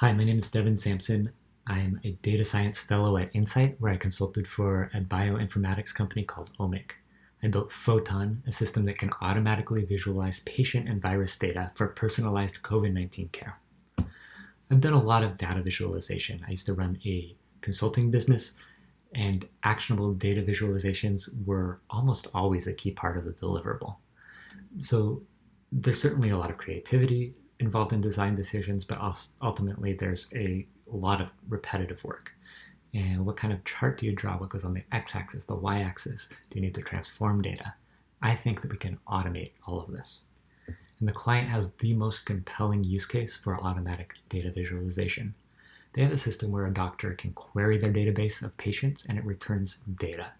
Hi, my name is Devin Sampson. I'm a data science fellow at Insight, where I consulted for a bioinformatics company called Omic. I built Photon, a system that can automatically visualize patient and virus data for personalized COVID-19 care. I've done a lot of data visualization. I used to run a consulting business, and actionable data visualizations were almost always a key part of the deliverable. So there's certainly a lot of creativity involved in design decisions, but ultimately there's a lot of repetitive work. And what kind of chart do you draw? What goes on the x-axis, the y-axis? Do you need to transform data? I think that we can automate all of this. And the client has the most compelling use case for automatic data visualization. They have a system where a doctor can query their database of patients and it returns data.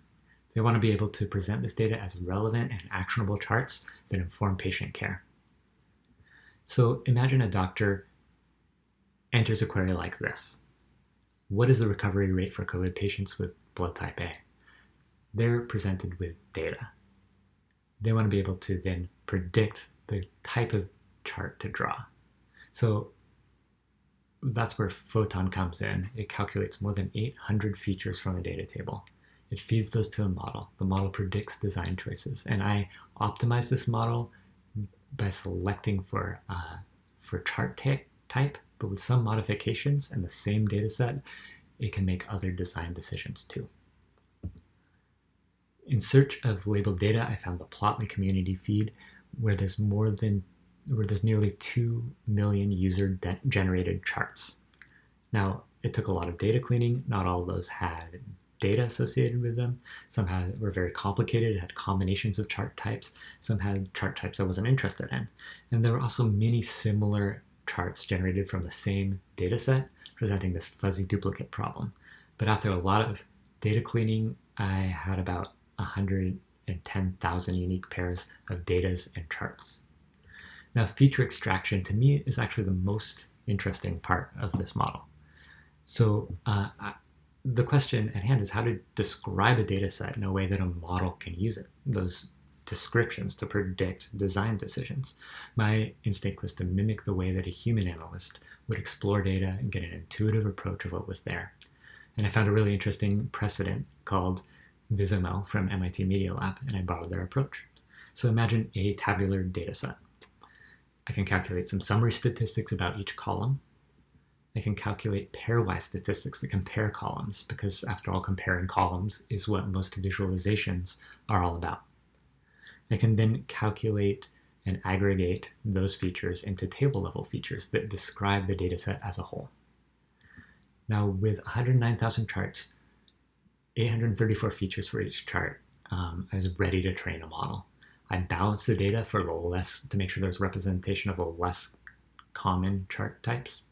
They want to be able to present this data as relevant and actionable charts that inform patient care. So imagine a doctor enters a query like this. What is the recovery rate for COVID patients with blood type A? They're presented with data. They want to be able to then predict the type of chart to draw. So that's where Photon comes in. It calculates more than 800 features from a data table. It feeds those to a model. The model predicts design choices. And I optimize this model by selecting for chart type, but with some modifications and the same data set, it can make other design decisions too. In search of labeled data, I found the Plotly community feed where there's nearly 2 million user-generated charts. Now, it took a lot of data cleaning. Not all of those had data associated with them. Some were very complicated, had combinations of chart types. Some had chart types I wasn't interested in. And there were also many similar charts generated from the same data set, presenting this fuzzy duplicate problem. But after a lot of data cleaning, I had about 110,000 unique pairs of datas and charts. Now, feature extraction to me is actually the most interesting part of this model. So the question at hand is how to describe a data set in a way that a model can use it, those descriptions to predict design decisions. My instinct was to mimic the way that a human analyst would explore data and get an intuitive approach of what was there. And I found a really interesting precedent called VisML from MIT Media Lab, and I borrowed their approach. So imagine a tabular data set. I can calculate some summary statistics about each column. I can calculate pairwise statistics that compare columns, because after all, comparing columns is what most visualizations are all about. I can then calculate and aggregate those features into table-level features that describe the dataset as a whole. Now, with 109,000 charts, 834 features for each chart, I was ready to train a model. I balanced the data to make sure there's representation of the less common chart types.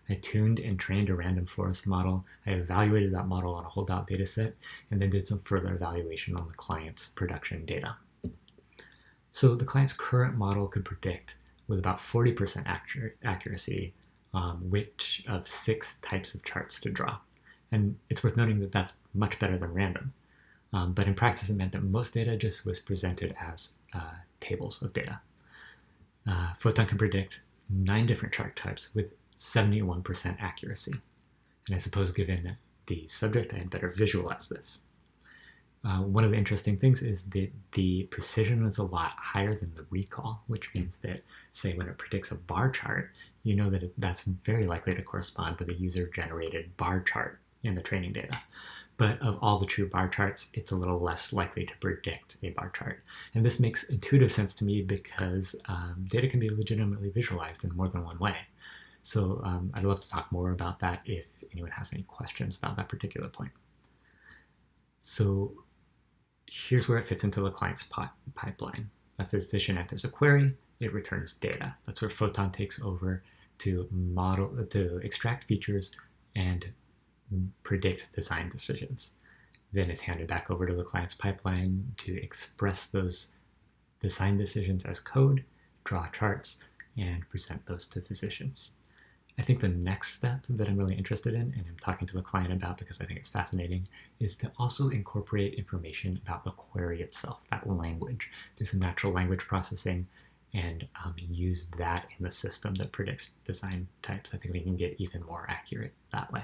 I tuned and trained a random forest model. I evaluated that model on a holdout data set, and then did some further evaluation on the client's production data. So the client's current model could predict with about 40% accuracy which of 6 types of charts to draw. And it's worth noting that that's much better than random. But in practice, it meant that most data just was presented as tables of data. Photon can predict 9 different chart types with 71% accuracy. And I suppose given the subject, I had better visualize this. One of the interesting things is that the precision is a lot higher than the recall, which means that, say, when it predicts a bar chart, you know that that's very likely to correspond with a user-generated bar chart in the training data. But of all the true bar charts, it's a little less likely to predict a bar chart. And this makes intuitive sense to me because data can be legitimately visualized in more than one way. So I'd love to talk more about that if anyone has any questions about that particular point. So here's where it fits into the client's pipeline. A physician enters a query, it returns data. That's where Photon takes over to extract features and predict design decisions. Then it's handed back over to the client's pipeline to express those design decisions as code, draw charts, and present those to physicians. I think the next step that I'm really interested in, and I'm talking to the client about because I think it's fascinating, is to also incorporate information about the query itself, that language, do some natural language processing, and use that in the system that predicts design types. I think we can get even more accurate that way.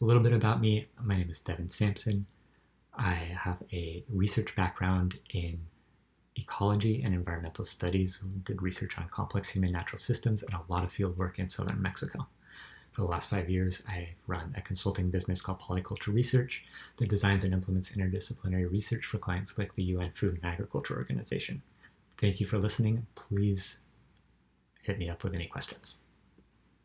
A little bit about me. My name is Devin Sampson. I have a research background in ecology and environmental studies. We did research on complex human natural systems and a lot of field work in southern Mexico. For the last 5 years, I've run a consulting business called Polyculture Research that designs and implements interdisciplinary research for clients like the UN Food and Agriculture Organization. Thank you for listening. Please hit me up with any questions.